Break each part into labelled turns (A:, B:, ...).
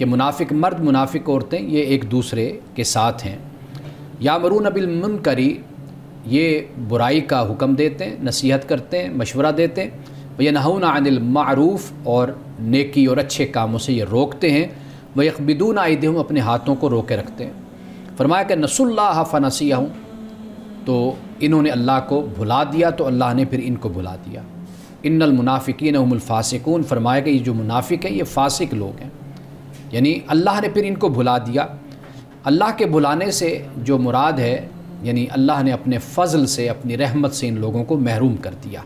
A: کہ منافق مرد منافق عورتیں یہ ایک دوسرے کے ساتھ ہیں۔ یامرون بالمنکر، یہ برائی کا حکم دیتے ہیں، نصیحت کرتے ہیں، مشورہ دیتے ہیں، وینہون عن المعروف، اور نیکی اور اچھے کاموں سے یہ روکتے ہیں، ویقبضون ایدیہم، اپنے ہاتھوں کو روکے رکھتے ہیں۔ فرمایا کہ نسوا اللہ فنسیہم، تو انہوں نے اللہ کو بھلا دیا تو اللہ نے پھر ان کو بھلا دیا۔ ان المنافقین هم الفاسقون، فرمایا کہ یہ جو منافق ہیں یہ فاسق لوگ ہیں، یعنی اللہ نے پھر ان کو بھلا دیا۔ اللہ کے بھلانے سے جو مراد ہے، یعنی اللہ نے اپنے فضل سے، اپنی رحمت سے ان لوگوں کو محروم کر دیا۔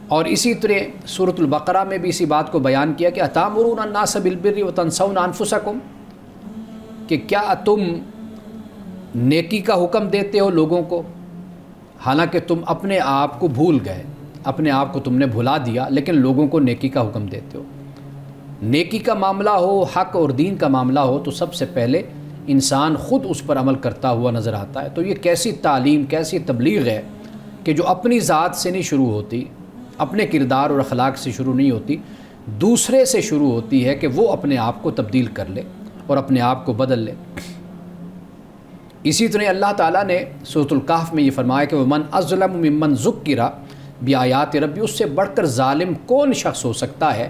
A: اور اسی طرح سورۃ البقرہ میں بھی اسی بات کو بیان کیا کہ اتامرون الناس بالبر وتنسون انفسکم، کہ کیا تم نیکی کا حکم دیتے ہو لوگوں کو حالانکہ تم اپنے آپ کو بھول گئے، اپنے آپ کو تم نے بھلا دیا، لیکن لوگوں کو نیکی کا حکم دیتے ہو۔ نیکی کا معاملہ ہو، حق اور دین کا معاملہ ہو، تو سب سے پہلے انسان خود اس پر عمل کرتا ہوا نظر آتا ہے۔ تو یہ کیسی تعلیم، کیسی تبلیغ ہے کہ جو اپنی ذات سے نہیں شروع ہوتی، اپنے کردار اور اخلاق سے شروع نہیں ہوتی، دوسرے سے شروع ہوتی ہے کہ وہ اپنے آپ کو تبدیل کر لے اور اپنے آپ کو بدل لے۔ اسی طرح اللہ تعالیٰ نے سورۃ الکہف میں یہ فرمایا کہ وَمَنْ أَظْلَمُ مِمَّنْ ذُكِّرَ بِآیاتِ رَبِّ، اس سے بڑھ کر ظالم کون شخص ہو سکتا ہے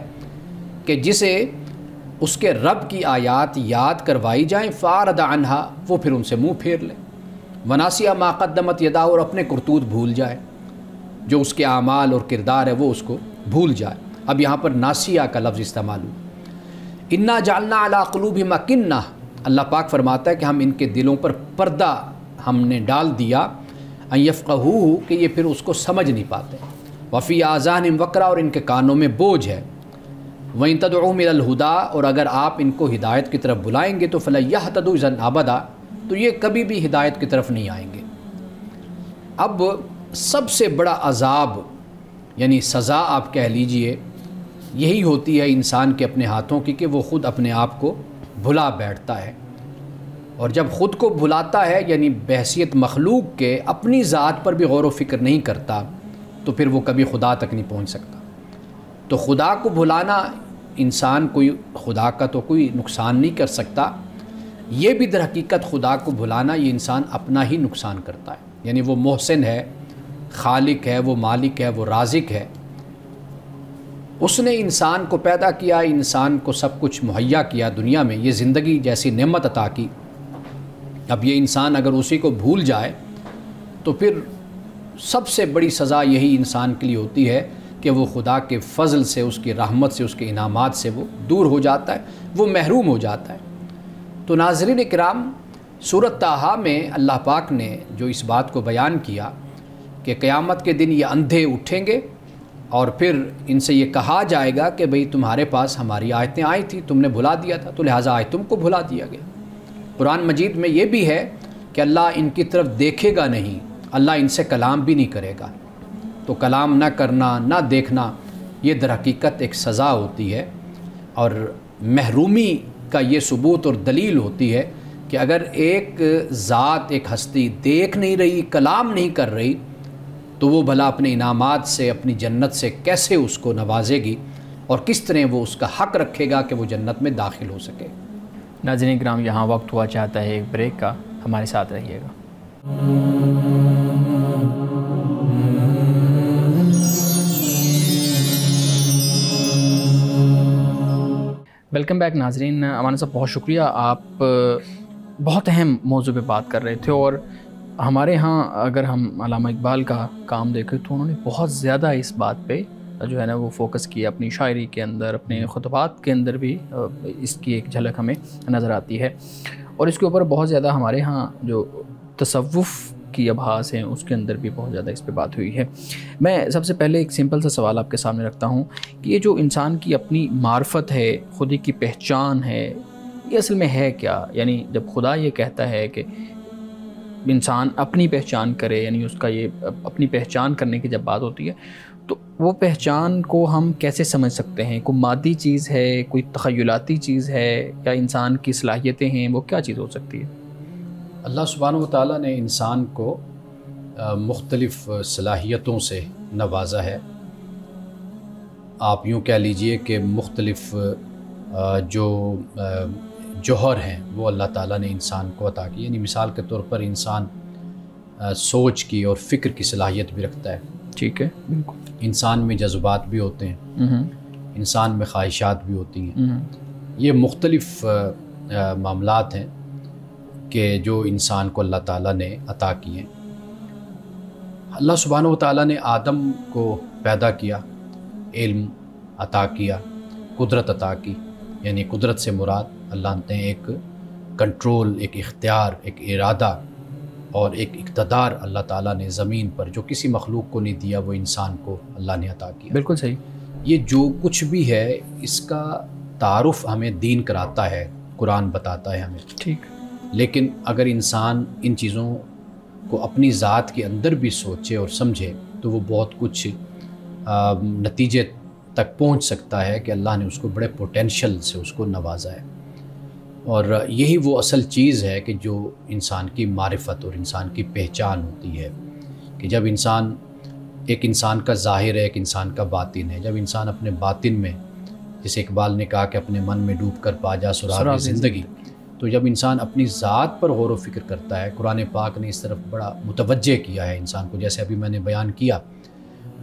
A: کہ جسے اس کے رب کی آیات یاد کروائی جائیں، فَأَعْرَضَ عَنْهَا، وہ پھر ان سے منہ پھیر لے، وَنَسِیَ مَا قَدَّمَتْ يَدَاهُ، اور اپنے کرتوت بھول جائے، جو اس کے اعمال اور کردار ہے وہ اس کو بھول جائے۔ اب یہاں پر ناسیہ کا لفظ استعمال ہوا۔ اِنَّا جَعَلْنَا عَلَىٰ قُلُوبِهِمْ أَكِنَّةً، اللہ پاک فرماتا ہے کہ ہم ان کے دلوں پر پردہ ہم نے ڈال دیا، ان یفقہوہ، کہ یہ پھر اس کو سمجھ نہیں پاتے، وفی آذانہم وقرا، اور ان کے کانوں میں بوجھ ہے، وَإِن تَدْعُوهُمْ إِلَى الْهُدَىٰ، اور اگر آپ ان کو ہدایت کی طرف بلائیں گے تو فَلَن يَهْتَدُوا إِذًا أَبَدًا، تو یہ کبھی بھی ہدایت کی طرف نہیں آئیں گے۔ اب سب سے بڑا عذاب یعنی سزا آپ کہہ لیجئے یہی ہوتی ہے انسان کے اپنے ہاتھوں کی کہ وہ خود اپنے آپ کو بھلا بیٹھتا ہے، اور جب خود کو بھلاتا ہے یعنی بحیثیت مخلوق کے اپنی ذات پر بھی غور و فکر نہیں کرتا، تو پھر وہ کبھی خدا تک نہیں پہنچ سکتا۔ تو خدا کو بھلانا انسان کوئی خدا کا تو کوئی نقصان نہیں کر سکتا، یہ بھی در حقیقت خدا کو بھلانا یہ انسان اپنا ہی نقصان کرتا ہے، یعنی وہ محسن ہے، خالق ہے، وہ مالک ہے، وہ رازق ہے، اس نے انسان کو پیدا کیا، انسان کو سب کچھ مہیا کیا، دنیا میں یہ زندگی جیسی نعمت عطا کی۔ اب یہ انسان اگر اسی کو بھول جائے تو پھر سب سے بڑی سزا یہی انسان کے لیے ہوتی ہے کہ وہ خدا کے فضل سے، اس کی رحمت سے، اس کے انعامات سے وہ دور ہو جاتا ہے، وہ محروم ہو جاتا ہے۔ تو ناظرین کرام، سورۃ طٰہٰ میں اللہ پاک نے جو اس بات کو بیان کیا کہ قیامت کے دن یہ اندھے اٹھیں گے اور پھر ان سے یہ کہا جائے گا کہ بھئی تمہارے پاس ہماری آیتیں آئی تھیں، تم نے بھلا دیا تھا، تو لہٰذا آج تم کو بھلا دیا گیا۔ قرآن مجید میں یہ بھی ہے کہ اللہ ان کی طرف دیکھے گا نہیں، اللہ ان سے کلام بھی نہیں کرے گا۔ تو کلام نہ کرنا، نہ دیکھنا، یہ در حقیقت ایک سزا ہوتی ہے، اور محرومی کا یہ ثبوت اور دلیل ہوتی ہے کہ اگر ایک ذات، ایک ہستی دیکھ نہیں رہی، کلام نہیں کر رہی، تو وہ بھلا اپنے انعامات سے، اپنی جنت سے کیسے اس کو نوازے گی، اور کس طرح وہ اس کا حق رکھے گا کہ وہ جنت میں داخل ہو سکے۔
B: ناظرین کرام، یہاں وقت ہوا چاہتا ہے ایک بریک کا، ہمارے ساتھ رہیے گا۔ ویلکم بیک ناظرین۔ امان صاحب بہت شکریہ، آپ بہت اہم موضوع پہ بات کر رہے تھے، اور ہمارے ہاں اگر ہم علامہ اقبال کا کام دیکھیں تو انہوں نے بہت زیادہ اس بات پہ جو ہے نا وہ فوکس کیا، اپنی شاعری کے اندر، اپنے خطبات کے اندر بھی اس کی ایک جھلک ہمیں نظر آتی ہے، اور اس کے اوپر بہت زیادہ ہمارے ہاں جو تصوف کی ابحاث ہیں اس کے اندر بھی بہت زیادہ اس پہ بات ہوئی ہے۔ میں سب سے پہلے ایک سمپل سا سوال آپ کے سامنے رکھتا ہوں کہ یہ جو انسان کی اپنی معرفت ہے، خودی کی پہچان ہے، یہ اصل میں ہے کیا؟ یعنی جب خدا یہ کہتا ہے کہ انسان اپنی پہچان کرے، یعنی اس کا یہ اپنی پہچان کرنے کی جب بات ہوتی ہے تو وہ پہچان کو ہم کیسے سمجھ سکتے ہیں؟ کوئی مادی چیز ہے، کوئی تخیلاتی چیز ہے، یا انسان کی صلاحیتیں ہیں، وہ کیا چیز ہو سکتی ہے؟
A: اللہ سبحانہ و تعالیٰ نے انسان کو مختلف صلاحیتوں سے نوازا ہے۔ آپ یوں کہہ لیجئے کہ مختلف جو جوہر ہیں وہ اللہ تعالیٰ نے انسان کو عطا کی. یعنی مثال کے طور پر انسان سوچ کی اور فکر کی صلاحیت بھی رکھتا ہے.
B: ٹھیک ہے، بالکل.
A: انسان میں جذبات بھی ہوتے ہیں، انسان میں خواہشات بھی ہوتی ہیں. یہ مختلف معاملات ہیں کہ جو انسان کو اللہ تعالیٰ نے عطا کیے. اللہ سبحانہ و تعالیٰ نے آدم کو پیدا کیا، علم عطا کیا، قدرت عطا کی. یعنی قدرت سے مراد اللہ نے ایک کنٹرول، ایک اختیار، ایک ارادہ اور ایک اقتدار اللہ تعالیٰ نے زمین پر جو کسی مخلوق کو نہیں دیا، وہ انسان کو اللہ نے عطا کیا.
B: بالکل صحیح.
A: یہ جو کچھ بھی ہے اس کا تعارف ہمیں دین کراتا ہے، قرآن بتاتا ہے ہمیں.
B: ٹھیک.
A: لیکن اگر انسان ان چیزوں کو اپنی ذات کے اندر بھی سوچے اور سمجھے تو وہ بہت کچھ نتیجے تک پہنچ سکتا ہے کہ اللہ نے اس کو بڑے پوٹینشل سے اس کو نوازا ہے. اور یہی وہ اصل چیز ہے کہ جو انسان کی معرفت اور انسان کی پہچان ہوتی ہے، کہ جب ایک انسان کا ظاہر ہے، ایک انسان کا باطن ہے. جب انسان اپنے باطن میں، جسے اقبال نے کہا کہ اپنے من میں ڈوب کر پا جا سراغ زندگی، تو جب انسان اپنی ذات پر غور و فکر کرتا ہے، قرآن پاک نے اس طرف بڑا متوجہ کیا ہے انسان کو، جیسے ابھی میں نے بیان کیا.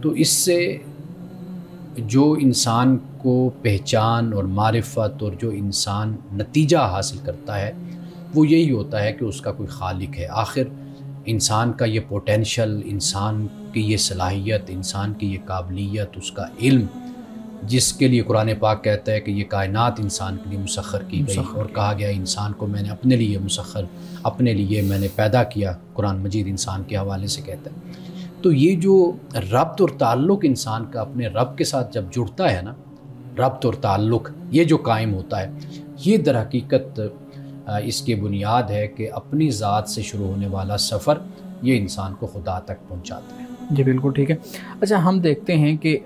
A: تو اس سے جو انسان کو پہچان اور معرفت اور جو انسان نتیجہ حاصل کرتا ہے وہ یہی ہوتا ہے کہ اس کا کوئی خالق ہے. آخر انسان کا یہ پوٹینشل، انسان کی یہ صلاحیت، انسان کی یہ قابلیت، اس کا علم، جس کے لیے قرآن پاک کہتا ہے کہ یہ کائنات انسان کے لیے مسخر کی گئی اور کہا گیا انسان کو میں نے اپنے لیے مسخر، اپنے لیے میں نے پیدا کیا. قرآن مجید انسان کے حوالے سے کہتا ہے. تو یہ جو ربط اور تعلق انسان کا اپنے رب کے ساتھ جب جڑتا ہے نا، ربط اور تعلق یہ جو قائم ہوتا ہے، یہ در حقیقت اس کی بنیاد ہے کہ اپنی ذات سے شروع ہونے والا سفر یہ انسان کو خدا تک پہنچاتا ہے. جی
B: بالکل ٹھیک ہے. اچھا، ہم دیکھتے ہیں کہ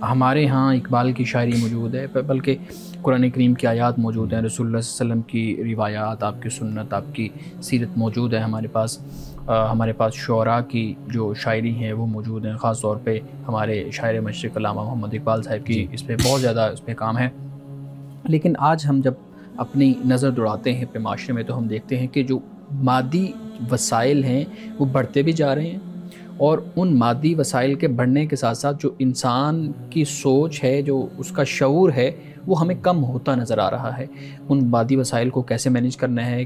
B: ہمارے ہاں اقبال کی شاعری موجود ہے، بلکہ قرآن کریم کی آیات موجود ہیں، رسول اللہ صلی اللہ علیہ وسلم کی روایات، آپ کی سنت، آپ کی سیرت موجود ہے ہمارے پاس شعراء کی جو شاعری ہیں وہ موجود ہیں. خاص طور پہ ہمارے شاعر مشرق علامہ محمد اقبال صاحب کی اس پہ بہت زیادہ اس پہ کام ہے. لیکن آج ہم جب اپنی نظر دوڑاتے ہیں اپنے معاشرے میں تو ہم دیکھتے ہیں کہ جو مادی وسائل ہیں وہ بڑھتے بھی جا رہے ہیں، اور ان مادی وسائل کے بڑھنے کے ساتھ ساتھ جو انسان کی سوچ ہے، جو اس کا شعور ہے، وہ ہمیں کم ہوتا نظر آ رہا ہے. ان مادی وسائل کو کیسے مینیج کرنا ہے،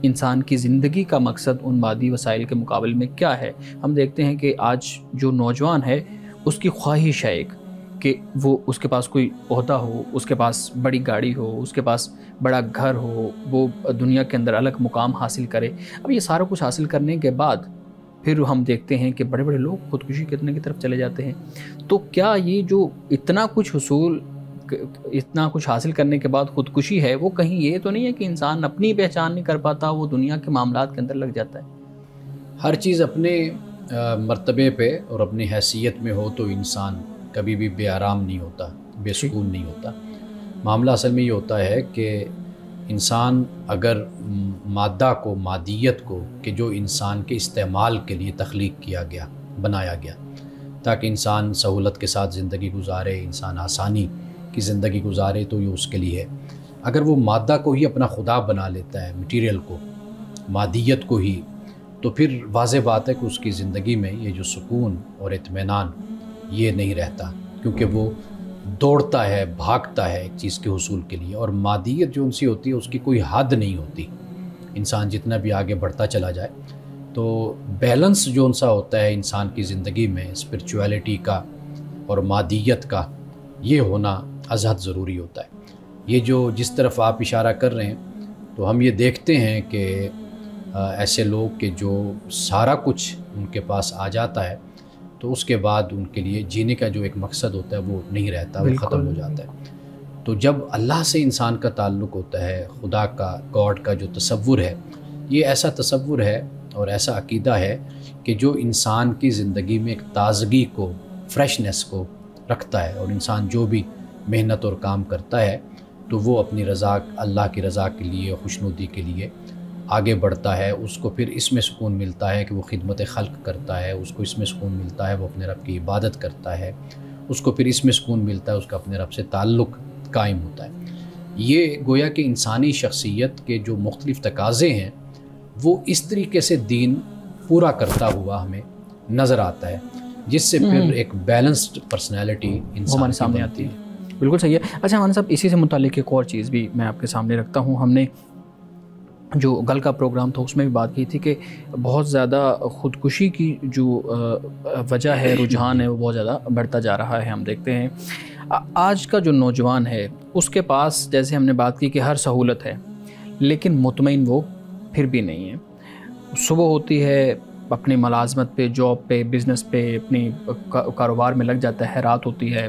B: انسان کی زندگی کا مقصد ان مادی وسائل کے مقابل میں کیا ہے. ہم دیکھتے ہیں کہ آج جو نوجوان ہے اس کی خواہش ہے ایک کہ وہ اس کے پاس کوئی عہدہ ہو، اس کے پاس بڑی گاڑی ہو، اس کے پاس بڑا گھر ہو، وہ دنیا کے اندر الگ مقام حاصل کرے. اب یہ سارا کچھ حاصل کرنے کے بعد پھر ہم دیکھتے ہیں کہ بڑے بڑے لوگ خودکشی کرنے کی طرف چلے جاتے ہیں. تو کیا یہ جو اتنا کچھ حاصل کرنے کے بعد خودکشی ہے، وہ کہیں یہ تو نہیں ہے کہ انسان اپنی پہچان نہیں کر پاتا، وہ دنیا کے معاملات کے اندر لگ جاتا ہے؟
A: ہر چیز اپنے مرتبے پہ اور اپنی حیثیت میں ہو تو انسان کبھی بھی بے آرام نہیں ہوتا، بے سکون نہیں ہوتا. معاملہ اصل میں یہ ہوتا ہے کہ انسان اگر مادہ کو، مادیت کو، کہ جو انسان کے استعمال کے لیے تخلیق کیا گیا، بنایا گیا تاکہ انسان سہولت کے ساتھ زندگی گزارے، انسان آسانی کی زندگی گزارے، تو یہ اس کے لیے ہے. اگر وہ مادہ کو ہی اپنا خدا بنا لیتا ہے، مٹیریل کو، مادیت کو ہی، تو پھر واضح بات ہے کہ اس کی زندگی میں یہ جو سکون اور اطمینان یہ نہیں رہتا، کیونکہ وہ دوڑتا ہے، بھاگتا ہے ایک چیز کے حصول کے لیے. اور مادیت جو ان سی ہوتی ہے اس کی کوئی حد نہیں ہوتی. انسان جتنا بھی آگے بڑھتا چلا جائے تو بیلنس جو ان سا ہوتا ہے انسان کی زندگی میں، اسپرچویلٹی کا اور مادیت کا، یہ ہونا ازحد ضروری ہوتا ہے. یہ جو جس طرف آپ اشارہ کر رہے ہیں تو ہم یہ دیکھتے ہیں کہ ایسے لوگ کہ جو سارا کچھ ان کے پاس آ جاتا ہے تو اس کے بعد ان کے لیے جینے کا جو ایک مقصد ہوتا ہے وہ نہیں رہتا، وہ ختم ہو جاتا ہے. تو جب اللہ سے انسان کا تعلق ہوتا ہے، خدا کا، گاڈ کا جو تصور ہے، یہ ایسا تصور ہے اور ایسا عقیدہ ہے کہ جو انسان کی زندگی میں ایک تازگی کو، فریشنس کو رکھتا ہے. اور انسان جو بھی محنت اور کام کرتا ہے تو وہ اپنی رضا، اللہ کی رضا کے لیے، خوشنودی کے لیے آگے بڑھتا ہے. اس کو پھر اس میں سکون ملتا ہے کہ وہ خدمت خلق کرتا ہے، اس کو اس میں سکون ملتا ہے وہ اپنے رب کی عبادت کرتا ہے، اس کو پھر اس میں سکون ملتا ہے اس کا اپنے رب سے تعلق قائم ہوتا ہے. یہ گویا کہ انسانی شخصیت کے جو مختلف تقاضے ہیں وہ اس طریقے سے دین پورا کرتا ہوا ہمیں نظر آتا ہے، جس سے پھر ایک بیلنسڈ پرسنالٹی انسان سامنے آتی ہے۔
B: بالکل صحیح ہے۔ اچھا مولانا صاحب، اسی سے متعلق ایک اور چیز بھی میں آپ کے سامنے رکھتا ہوں۔ ہم نے جو گل کا پروگرام تھا اس میں بھی بات کی تھی کہ بہت زیادہ خودکشی کی جو وجہ ہے، رجحان ہے، وہ بہت زیادہ بڑھتا جا رہا ہے۔ ہم دیکھتے ہیں آج کا جو نوجوان ہے اس کے پاس، جیسے ہم نے بات کی کہ ہر سہولت ہے، لیکن مطمئن وہ پھر بھی نہیں ہے۔ صبح ہوتی ہے، اپنی ملازمت پہ، جاب پہ، بزنس پہ، اپنی کاروبار میں لگ جاتا ہے، رات ہوتی ہے،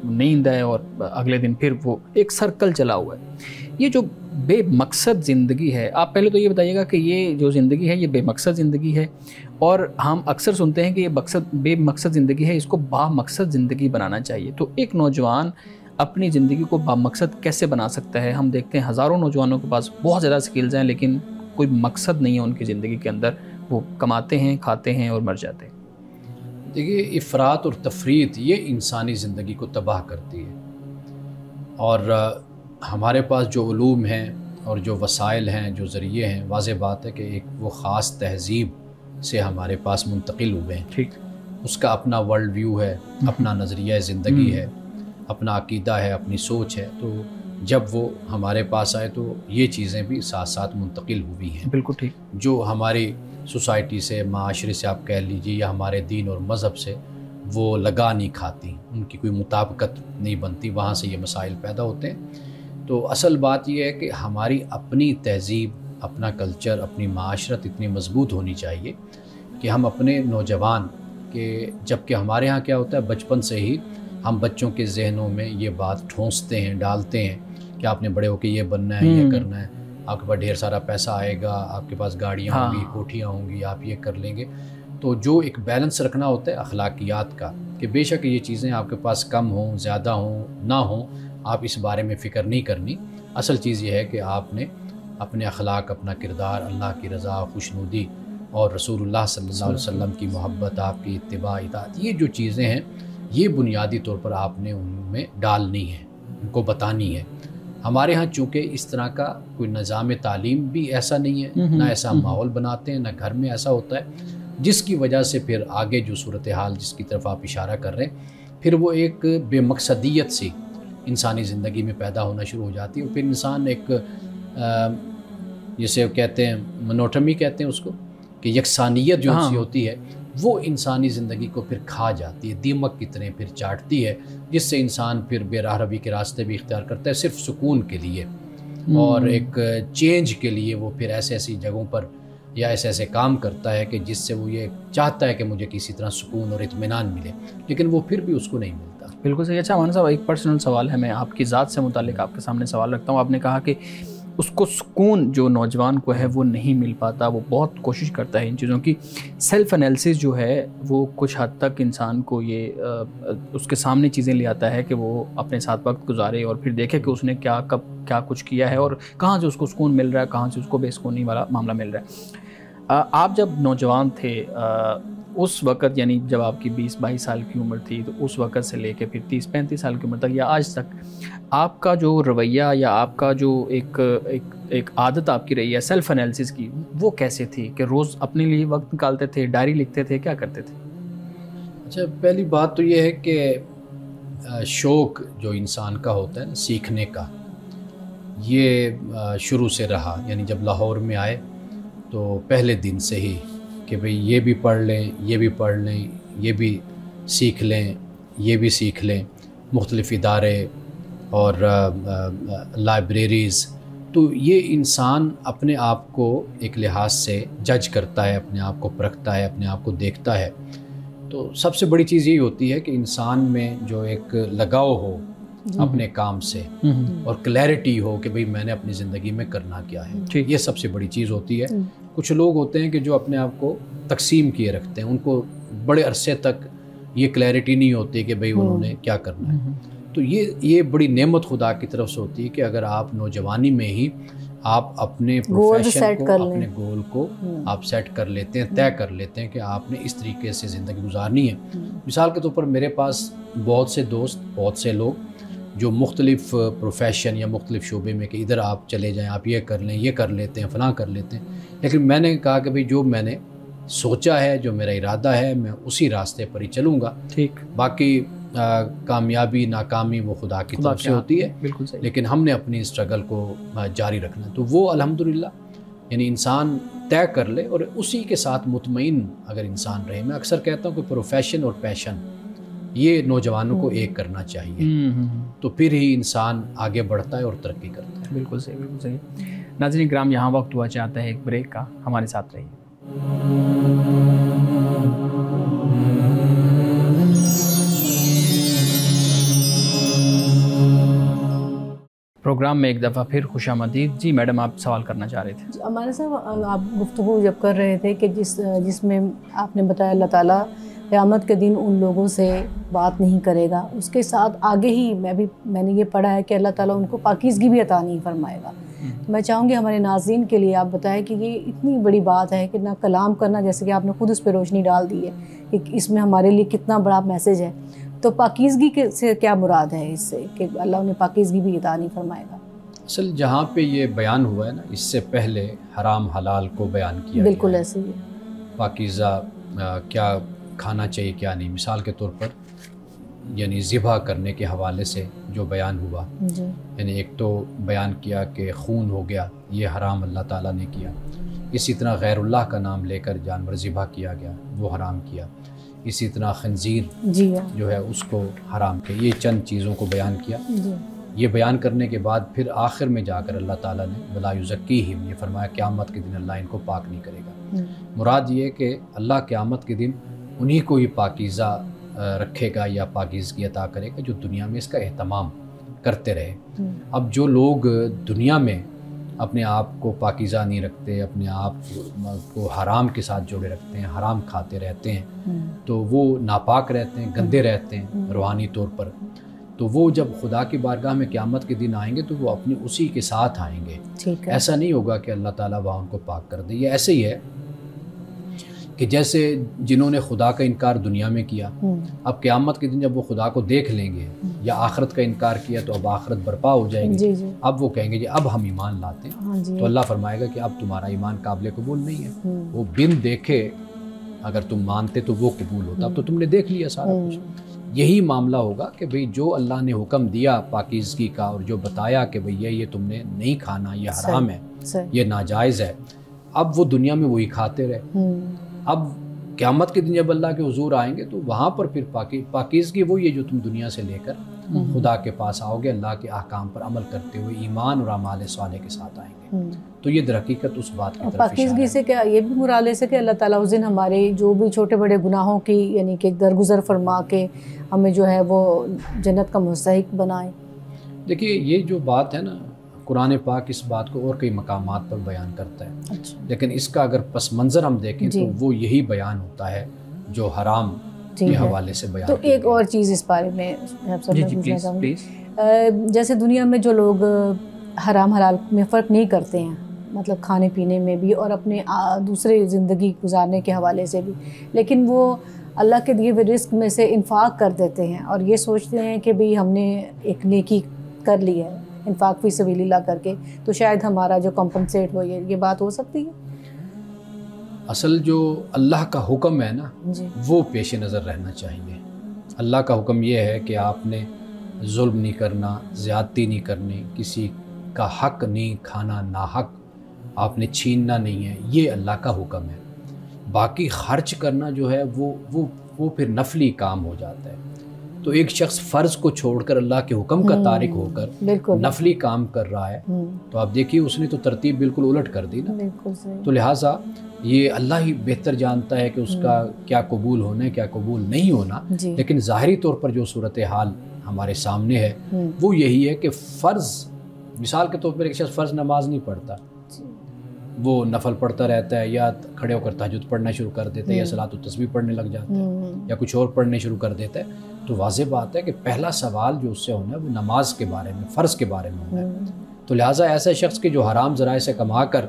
B: نیند ہے، اور اگلے دن پھر وہ ایک سرکل چلا ہوا ہے۔ یہ جو بے مقصد زندگی ہے، آپ پہلے تو یہ بتائیے گا کہ یہ جو زندگی ہے یہ بے مقصد زندگی ہے، اور ہم اکثر سنتے ہیں کہ یہ بے مقصد زندگی ہے، اس کو با مقصد زندگی بنانا چاہیے۔ تو ایک نوجوان اپنی زندگی کو با مقصد کیسے بنا سکتا ہے؟ ہم دیکھتے ہیں ہزاروں نوجوانوں کے پاس بہت زیادہ سکلز ہیں، لیکن کوئی مقصد نہیں ہے ان کی زندگی کے اندر، وہ کماتے ہیں، کھاتے ہیں اور مر جاتے ہیں۔
A: دیکھیے، افراط اور تفریط یہ انسانی زندگی کو تباہ کرتی ہے، اور ہمارے پاس جو علوم ہیں اور جو وسائل ہیں، جو ذریعے ہیں، واضح بات ہے کہ ایک وہ خاص تہذیب سے ہمارے پاس منتقل ہوئے ہیں۔
B: ٹھیک،
A: اس کا اپنا ورلڈ ویو ہے، اپنا نظریہ زندگی ہے، اپنا عقیدہ ہے، اپنی سوچ ہے۔ تو جب وہ ہمارے پاس آئے تو یہ چیزیں بھی ساتھ ساتھ منتقل ہوئی ہیں۔
B: بالکل ٹھیک۔
A: جو ہماری سوسائٹی سے، معاشرے سے آپ کہہ لیجیے، یا ہمارے دین اور مذہب سے وہ لگا نہیں کھاتی، ان کی کوئی مطابقت نہیں بنتی، وہاں سے یہ مسائل پیدا ہوتے ہیں۔ تو اصل بات یہ ہے کہ ہماری اپنی تہذیب، اپنا کلچر، اپنی معاشرت اتنی مضبوط ہونی چاہیے کہ ہم اپنے نوجوان کے، جبکہ ہمارے ہاں کیا ہوتا ہے، بچپن سے ہی ہم بچوں کے ذہنوں میں یہ بات ٹھونستے ہیں، ڈالتے ہیں کہ آپ نے بڑے ہو کے یہ بننا ہے، یہ کرنا ہے، آپ کے پاس ڈھیر سارا پیسہ آئے گا، آپ کے پاس گاڑیاں ہوں گی، کوٹھیاں ہوں گی، آپ یہ کر لیں گے۔ تو جو ایک بیلنس رکھنا ہوتا ہے اخلاقیات کا، کہ بے شک یہ چیزیں آپ کے پاس کم ہوں، زیادہ ہوں، نہ ہوں، آپ اس بارے میں فکر نہیں کرنی۔ اصل چیز یہ ہے کہ آپ نے اپنے اخلاق، اپنا کردار، اللہ کی رضا، خوشنودی اور رسول اللہ صلی اللہ علیہ وسلم کی محبت، آپ کی اتباع، اطاعت، یہ جو چیزیں ہیں یہ بنیادی طور پر آپ نے ان میں ڈالنی ہے، ان کو بتانی ہے۔ ہمارے ہاں چونکہ اس طرح کا کوئی نظام تعلیم بھی ایسا نہیں ہے، نہ ایسا ماحول بناتے ہیں، نہ گھر میں ایسا ہوتا ہے، جس کی وجہ سے پھر آگے جو صورتحال جس کی طرف آپ اشارہ کر رہے ہیں، پھر وہ ایک بے مقصدیت سی انسانی زندگی میں پیدا ہونا شروع ہو جاتی ہے، اور پھر انسان ایک جسے کہتے ہیں منوٹمی کہتے ہیں اس کو، کہ یکسانیت جو سی ہوتی ہے وہ انسانی زندگی کو پھر کھا جاتی ہے، دیمک کی طرح پھر چاٹتی ہے، جس سے انسان پھر بے راہ روی کے راستے بھی اختیار کرتا ہے صرف سکون کے لیے، اور ایک چینج کے لیے وہ پھر ایسی جگہوں پر یا ایسے کام کرتا ہے کہ جس سے وہ یہ چاہتا ہے کہ مجھے کسی طرح سکون اور اطمینان ملے، لیکن وہ پھر بھی اس کو نہیں ملتا۔
B: بالکل صحیح۔ اچھا مولانا صاحب، ایک پرسنل سوال ہے، میں آپ کی ذات سے متعلق آپ کے سامنے سوال رکھتا ہوں۔ آپ نے کہا کہ اس کو سکون جو نوجوان کو ہے وہ نہیں مل پاتا، وہ بہت کوشش کرتا ہے ان چیزوں کی۔ سیلف انالیسس جو ہے وہ کچھ حد تک انسان کو یہ اس کے سامنے چیزیں لے آتا ہے کہ وہ اپنے ساتھ وقت گزارے اور پھر دیکھے کہ اس نے کیا کب کیا کچھ کیا ہے اور کہاں سے اس کو سکون مل رہا ہے، کہاں سے اس کو بے سکونی والا معاملہ مل رہا ہے۔ آپ جب نوجوان تھے اس وقت، یعنی جب آپ کی 20-22 سال کی عمر تھی، تو اس وقت سے لے کے پھر 30-35 سال کی عمر تک یا آج تک آپ کا جو رویہ یا آپ کا جو ایک عادت آپ کی رہی ہے سیلف انالیسس کی، وہ کیسے تھی؟ کہ روز اپنے لیے وقت نکالتے تھے، ڈائری لکھتے تھے، کیا کرتے تھے؟
A: اچھا، پہلی بات تو یہ ہے کہ شوق جو انسان کا ہوتا ہے نا سیکھنے کا، یہ شروع سے رہا۔ یعنی جب لاہور میں آئے تو پہلے دن سے ہی کہ بھئی یہ بھی پڑھ لیں، یہ بھی پڑھ لیں، یہ بھی سیکھ لیں، یہ بھی سیکھ لیں، مختلف ادارے اور لائبریریز۔ تو یہ انسان اپنے آپ کو ایک لحاظ سے جج کرتا ہے، اپنے آپ کو پرکھتا ہے، اپنے آپ کو دیکھتا ہے۔ تو سب سے بڑی چیز یہی ہوتی ہے کہ انسان میں جو ایک لگاؤ ہو اپنے کام سے اور کلیئرٹی ہو کہ بھئی میں نے اپنی زندگی میں کرنا کیا ہے، یہ سب سے بڑی چیز ہوتی ہے۔ کچھ لوگ ہوتے ہیں کہ جو اپنے آپ کو تقسیم کیے رکھتے ہیں، ان کو بڑے عرصے تک یہ کلیئرٹی نہیں ہوتی کہ بھئی انہوں نے کیا کرنا ہے۔ تو یہ بڑی نعمت خدا کی طرف سے ہوتی ہے کہ اگر آپ نوجوانی میں ہی آپ اپنے پروفیشن کو، اپنے گول کو آپ سیٹ کر لیتے ہیں، طے کر لیتے ہیں کہ آپ نے اس طریقے سے زندگی گزارنی ہے۔ مثال کے طور پر میرے پاس بہت سے دوست، بہت سے لوگ جو مختلف پروفیشن یا مختلف شعبے میں کہ ادھر آپ چلے جائیں، آپ یہ کر لیں، یہ کر لیتے ہیں، فلاں کر لیتے ہیں، لیکن میں نے کہا کہ بھئی جو میں نے سوچا ہے، جو میرا ارادہ ہے، میں اسی راستے پر ہی چلوں گا.
B: ٹھیک.
A: باقی کامیابی ناکامی وہ خدا کی طرف سے ہوتی ہے.
B: بالکل صحیح.
A: لیکن ہم نے اپنی اسٹرگل کو جاری رکھنا. تو وہ الحمدللہ یعنی انسان طے کر لے اور اسی کے ساتھ مطمئن اگر انسان رہے. میں اکثر کہتا ہوں کہ پروفیشن اور پیشن یہ نوجوانوں کو ایک کرنا چاہیے، تو پھر ہی انسان آگے بڑھتا ہے اور ترقی کرتا ہے.
B: بالکل صحیح، بالکل صحیح. ناظرین کرام، یہاں وقت ہوا چاہتا ہے ایک بریک کا، ہمارے ساتھ رہیے. پروگرام میں ایک دفعہ پھر خوش آمدید. جی میڈم، آپ سوال کرنا چاہ رہے تھے.
C: ہمارے صاحب آپ گفتگو جب کر رہے تھے کہ جس میں آپ نے بتایا اللہ تعالیٰ قیامت کے دن ان لوگوں سے بات نہیں کرے گا، اس کے ساتھ آگے ہی میں نے یہ پڑھا ہے کہ اللہ تعالیٰ ان کو پاکیزگی بھی عطا نہیں فرمائے گا. میں چاہوں گی ہمارے ناظرین کے لیے آپ بتائیں کہ یہ اتنی بڑی بات ہے کہ نہ کلام کرنا، جیسے کہ آپ نے خود اس پہ روشنی ڈال دی ہے کہ اس میں ہمارے لیے کتنا بڑا میسیج ہے. تو پاکیزگی سے کیا مراد ہے اس سے کہ اللہ انہیں پاکیزگی بھی عطا نہیں فرمائے گا؟
A: اصل جہاں پہ یہ بیان ہوا ہے نا، اس سے پہلے حرام حلال کو بیان کیا
C: بالکل
A: گیا ہے.
C: ایسے ہی ہے.
A: پاکیزہ کیا کھانا چاہیے کیا نہیں. مثال کے طور پر یعنی ذبح کرنے کے حوالے سے جو بیان ہوا،
C: جی.
A: یعنی ایک تو بیان کیا کہ خون ہو گیا، یہ حرام اللہ تعالیٰ نے کیا. اسی طرح غیر اللہ کا نام لے کر جانور ذبح کیا گیا، وہ حرام کیا. اسی طرح خنزیر
C: جی
A: جو ہے اس کو حرام کیا. یہ چند چیزوں کو بیان کیا.
C: جی.
A: یہ بیان کرنے کے بعد پھر آخر میں جا کر اللہ تعالیٰ نے ولا یزکیہم، یہ فرمایا قیامت کے دن اللہ ان کو پاک نہیں کرے گا. مراد یہ کہ اللہ قیامت کے دن انہی کو ہی پاکیزہ رکھے گا یا پاکیزگی عطا کرے گا جو دنیا میں اس کا اہتمام کرتے رہے. اب جو لوگ دنیا میں اپنے آپ کو پاکیزہ نہیں رکھتے، اپنے آپ کو حرام کے ساتھ جوڑے رکھتے ہیں، حرام کھاتے رہتے ہیں، تو وہ ناپاک رہتے ہیں، گندے رہتے ہیں روحانی طور پر. تو وہ جب خدا کی بارگاہ میں قیامت کے دن آئیں گے تو وہ اپنی اسی کے ساتھ آئیں گے. ایسا نہیں ہوگا کہ اللہ تعالیٰ وہاں ان کو پاک کر دے. یہ ایسے ہی ہے کہ جیسے جنہوں نے خدا کا انکار دنیا میں کیا، اب قیامت کے دن جب وہ خدا کو دیکھ لیں گے، یا آخرت کا انکار کیا تو اب آخرت برپا ہو جائے گی. اب وہ کہیں گے جی اب ہم ایمان لاتے ہیں. تو اللہ فرمائے گا کہ اب تمہارا ایمان قابل قبول نہیں ہے. وہ بن دیکھے اگر تم مانتے تو وہ قبول ہوتا، اب تو تم نے دیکھ لیا سارا کچھ. یہی معاملہ ہوگا کہ بھئی جو اللہ نے حکم دیا پاکیزگی کا اور جو بتایا کہ بھئی یہ تم نے نہیں کھانا، یہ حرام ہے، یہ ناجائز ہے، اب وہ دنیا میں وہی کھاتے رہے. اب قیامت کے دن جب اللہ کے حضور آئیں گے تو وہاں پر پھر پاکیزگی وہی ہے جو تم دنیا سے لے کر خدا کے پاس آؤ گے، اللہ کے احکام پر عمل کرتے ہوئے ایمان اور اعمال صالح کے ساتھ آئیں گے. تو یہ در حقیقت اس بات کی طرف
C: پاکیزگی سے کیا یہ بھی مراد ہے کہ اللہ تعالیٰ اس دن ہمارے جو بھی چھوٹے بڑے گناہوں کی یعنی کہ درگزر فرما کے ہمیں جو ہے وہ جنت کا مستحق بنائے.
A: دیکھیے یہ جو بات ہے نا، قرآن پاک اس بات کو اور کئی مقامات پر بیان کرتا ہے. لیکن اس کا اگر پس منظر ہم دیکھیں تو وہ یہی بیان ہوتا ہے جو حرام کے حوالے سے بیان.
C: تو ایک اور چیز اس بارے میں جیسے دنیا میں جو لوگ حرام حلال میں فرق نہیں کرتے ہیں، مطلب کھانے پینے میں بھی اور اپنے دوسرے زندگی گزارنے کے حوالے سے بھی، لیکن وہ اللہ کے دیے ہوئے رزق میں سے انفاق کر دیتے ہیں اور یہ سوچتے ہیں کہ بھئی ہم نے ایک نیکی کر لی ہے انفاق فی سبیل اللہ کر کے، تو شاید ہمارا جو کمپنسیٹ ہو یہ بات ہو سکتی ہے.
A: اصل جو اللہ کا حکم ہے نا وہ پیش نظر رہنا چاہیے. اللہ کا حکم یہ ہے کہ آپ نے ظلم نہیں کرنا، زیادتی نہیں کرنی، کسی کا حق نہیں کھانا، ناحق آپ نے چھیننا نہیں ہے، یہ اللہ کا حکم ہے. باقی خرچ کرنا جو ہے وہ پھر نفلی کام ہو جاتا ہے. تو ایک شخص فرض کو چھوڑ کر اللہ کے حکم کا تارک ہو کر نفلی کام کر رہا ہے تو آپ دیکھیے اس نے تو ترتیب بالکل الٹ کر دی نا. تو لہٰذا یہ اللہ ہی بہتر جانتا ہے کہ اس کا کیا قبول ہونا ہے کیا قبول نہیں ہونا. لیکن ظاہری طور پر جو صورتحال ہمارے سامنے ہے وہ یہی ہے کہ فرض، مثال کے طور پر ایک شخص فرض نماز نہیں پڑھتا، وہ نفل پڑھتا رہتا ہے یا کھڑے ہو کر تہجد پڑھنا شروع کر دیتا ہے یا صلاۃ التسبیح پڑھنے لگ جاتا ہے یا کچھ اور پڑھنے شروع کر دیتا ہے. تو واضح بات ہے کہ پہلا سوال جو اس سے ہونا ہے وہ نماز کے بارے میں، فرض کے بارے میں ہونا ہے. تو لہٰذا ایسا شخص کہ جو حرام ذرائع سے کما کر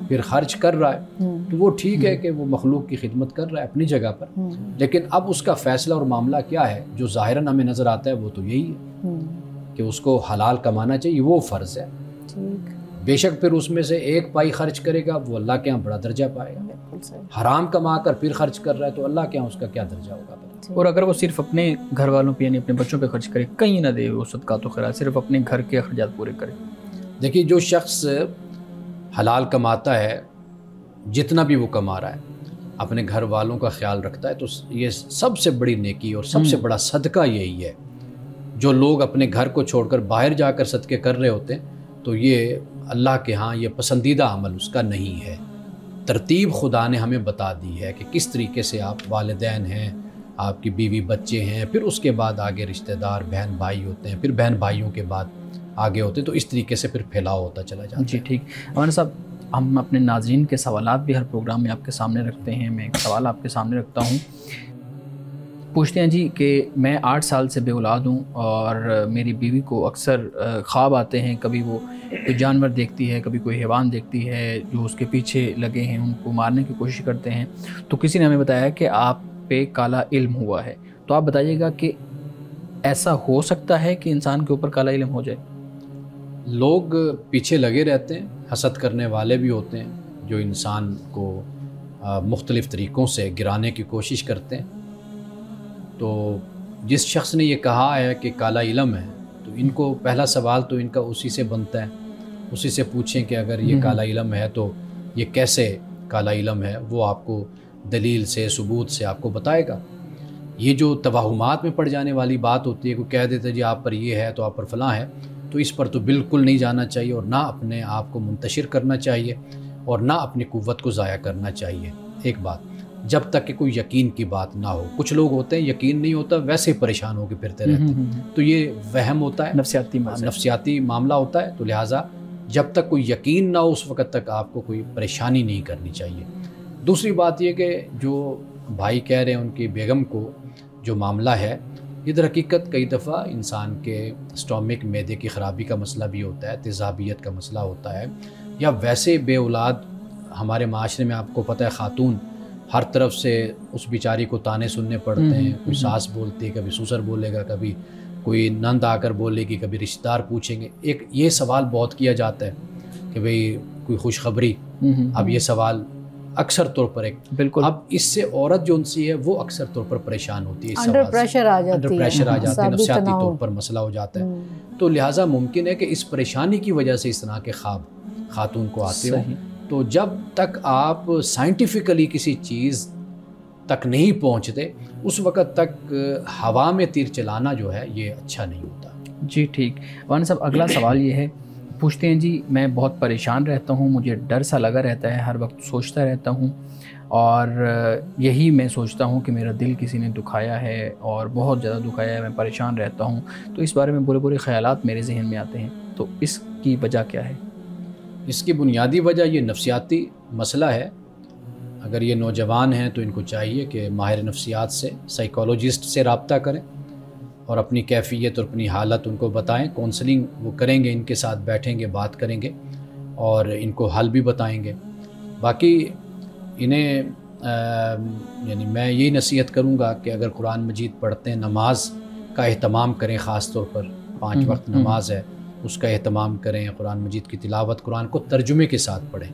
A: پھر خرچ کر رہا ہے تو وہ ٹھیک ہے کہ وہ مخلوق کی خدمت کر رہا ہے اپنی جگہ پر، لیکن اب اس کا فیصلہ اور معاملہ کیا ہے جو ظاہراً ہمیں نظر آتا ہے وہ تو یہی ہے کہ اس کو حلال کمانا چاہیے، وہ فرض ہے۔
C: ٹھیک،
A: بے شک پھر اس میں سے ایک پائی خرچ کرے گا وہ اللہ کے ہاں بڑا درجہ پائے گا،
C: بالکل صحیح۔
A: حرام کما کر پھر خرچ کر رہا ہے تو اللہ کے ہاں اس کا کیا درجہ ہوگا؟
B: اور اگر وہ صرف اپنے گھر والوں پہ یعنی اپنے بچوں پہ خرچ کرے، کہیں نہ دے وہ صدقات و خیرات، صرف اپنے گھر کے اخراجات پورے کرے۔
A: دیکھیے جو شخص حلال کماتا ہے، جتنا بھی وہ کما رہا ہے، اپنے گھر والوں کا خیال رکھتا ہے، تو یہ سب سے بڑی نیکی اور سب سے بڑا صدقہ یہی ہے۔ جو لوگ اپنے گھر کو چھوڑ کر باہر جا کر صدقے کر رہے ہوتے ہیں تو یہ اللہ کے ہاں یہ پسندیدہ عمل اس کا نہیں ہے۔ ترتیب خدا نے ہمیں بتا دی ہے کہ کس طریقے سے آپ والدین ہیں، آپ کی بیوی بچے ہیں، پھر اس کے بعد آگے رشتہ دار بہن بھائی ہوتے ہیں، پھر بہن بھائیوں کے بعد آگے ہوتے ہیں، تو اس طریقے سے پھر پھیلاؤ ہوتا چلا جاتا ہے۔
B: جی ٹھیک، مولانا صاحب ہم اپنے ناظرین کے سوالات بھی ہر پروگرام میں آپ کے سامنے رکھتے ہیں۔ میں ایک سوال آپ کے سامنے رکھتا ہوں، پوچھتے ہیں جی کہ میں 8 سال سے بے اولاد ہوں اور میری بیوی کو اکثر خواب آتے ہیں، کبھی وہ کوئی جانور دیکھتی ہے، کبھی کوئی حیوان دیکھتی ہے جو اس کے پیچھے لگے ہیں، ان کو مارنے کی کوشش کرتے ہیں، تو کسی نے ہمیں بتایا کہ آپ پہ کالا علم ہوا ہے، تو آپ بتائیے گا کہ ایسا ہو سکتا ہے کہ انسان کے اوپر کالا علم ہو جائے؟
A: لوگ پیچھے لگے رہتے ہیں، حسد کرنے والے بھی ہوتے ہیں جو انسان کو مختلف طریقوں سے گرانے کی کوشش کرتے ہیں۔ تو جس شخص نے یہ کہا ہے کہ کالا علم ہے، تو ان کو پہلا سوال تو ان کا اسی سے بنتا ہے، اسی سے پوچھیں کہ اگر یہ کالا علم ہے تو یہ کیسے کالا علم ہے، وہ آپ کو دلیل سے ثبوت سے آپ کو بتائے گا۔ یہ جو توہمات میں پڑ جانے والی بات ہوتی ہے، کوئی کہہ دیتا ہے جی آپ پر یہ ہے تو آپ پر فلاں ہے، تو اس پر تو بالکل نہیں جانا چاہیے اور نہ اپنے آپ کو منتشر کرنا چاہیے اور نہ اپنی قوت کو ضائع کرنا چاہیے۔ ایک بات، جب تک کہ کوئی یقین کی بات نہ ہو۔ کچھ لوگ ہوتے ہیں یقین نہیں ہوتا ویسے ہی پریشان ہو کے پھرتے رہتے ہیں، تو یہ وہم ہوتا ہے، نفسیاتی معاملہ ہوتا ہے، تو لہٰذا جب تک کوئی یقین نہ ہو اس وقت تک آپ کو کوئی پریشانی نہیں کرنی چاہیے۔ دوسری بات یہ کہ جو بھائی کہہ رہے ہیں ان کی بیگم کو جو معاملہ ہے، یہ در حقیقت کئی دفعہ انسان کے اسٹومک معدے کی خرابی کا مسئلہ بھی ہوتا ہے، تیزابیت کا مسئلہ ہوتا ہے، یا ویسے بے اولاد ہمارے معاشرے میں آپ کو پتہ ہے خاتون ہر طرف سے اس بیچاری کو تانے سننے پڑتے ہیں، کوئی ساس بولتی ہے، کبھی سسر بولے گا، کبھی کوئی نند آ کر بولے گی، کبھی رشتہ دار پوچھیں گے۔ ایک یہ سوال بہت کیا جاتا ہے کہ بھئی کوئی خوشخبری، اب یہ سوال اکثر طور پر بالکل اب اس سے عورت جو انسی ہے وہ اکثر طور پر پریشان ہوتی ہے،
C: انڈر پریشر آ جاتی
A: ہے، نفسیاتی طور پر مسئلہ ہو جاتا ہے، تو لہٰذا ممکن ہے کہ اس پریشانی کی وجہ سے اس طرح کے خواب خاتون کو آتے ہوں۔ تو جب تک آپ سائنٹیفکلی کسی چیز تک نہیں پہنچتے اس وقت تک ہوا میں تیر چلانا جو ہے یہ اچھا نہیں ہوتا۔
B: جی ٹھیک، مولانا صاحب اگلا سوال یہ ہے، پوچھتے ہیں جی میں بہت پریشان رہتا ہوں، مجھے ڈر سا لگا رہتا ہے، ہر وقت سوچتا رہتا ہوں اور یہی میں سوچتا ہوں کہ میرا دل کسی نے دکھایا ہے اور بہت زیادہ دکھایا ہے، میں پریشان رہتا ہوں، تو اس بارے میں برے برے خیالات میرے ذہن میں آتے ہیں، تو اس کی وجہ کیا ہے؟
A: اس کی بنیادی وجہ یہ نفسیاتی مسئلہ ہے۔ اگر یہ نوجوان ہیں تو ان کو چاہیے کہ ماہر نفسیات سے، سائیکالوجسٹ سے رابطہ کریں اور اپنی کیفیت اور اپنی حالت ان کو بتائیں، کونسلنگ وہ کریں گے، ان کے ساتھ بیٹھیں گے، بات کریں گے اور ان کو حل بھی بتائیں گے۔ باقی انہیں یعنی میں یہی نصیحت کروں گا کہ اگر قرآن مجید پڑھتے ہیں، نماز کا اہتمام کریں، خاص طور پر 5 وقت نماز ہے اس کا اہتمام کریں، قرآن مجید کی تلاوت، قرآن کو ترجمے کے ساتھ پڑھیں،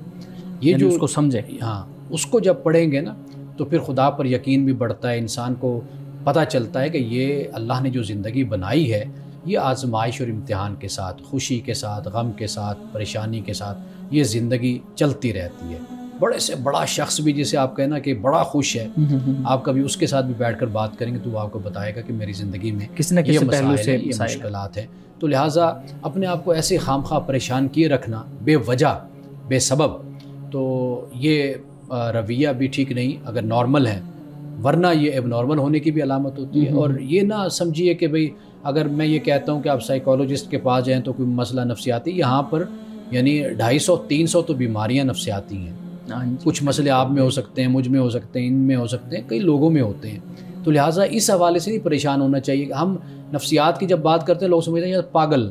A: یہ جو
B: اس کو سمجھیں،
A: ہاں اس کو جب پڑھیں گے نا تو پھر خدا پر یقین بھی بڑھتا ہے، انسان کو پتہ چلتا ہے کہ یہ اللہ نے جو زندگی بنائی ہے یہ آزمائش اور امتحان کے ساتھ، خوشی کے ساتھ، غم کے ساتھ، پریشانی کے ساتھ یہ زندگی چلتی رہتی ہے۔ بڑے سے بڑا شخص بھی جسے آپ کہنا کہ بڑا خوش ہے، آپ کبھی اس کے ساتھ بھی بیٹھ کر بات کریں گے تو وہ آپ کو بتائے گا کہ میری زندگی میں
B: کس نہ کسی پہلو سے
A: یہ مشکلات ہیں۔ تو لہٰذا اپنے آپ کو ایسے خام خواہ پریشان کیے رکھنا بے وجہ بے سبب، تو یہ رویہ بھی ٹھیک نہیں اگر نارمل ہے، ورنہ یہ اب نارمل ہونے کی بھی علامت ہوتی ہے۔ اور یہ نہ سمجھیے کہ بھئی اگر میں یہ کہتا ہوں کہ آپ سائیکالوجسٹ کے پاس جائیں تو کوئی مسئلہ نفسیاتی، یہاں پر یعنی 250-300 تو بیماریاں نفسیاتی ہیں، کچھ مسئلے آپ میں ہو سکتے ہیں، مجھ میں ہو سکتے ہیں، ان میں ہو سکتے ہیں، کئی لوگوں میں ہوتے ہیں۔ تو لہٰذا اس حوالے سے نہیں پریشان ہونا چاہیے کہ ہم نفسیات کی جب بات کرتے ہیں لوگ سمجھتے ہیں یہ پاگل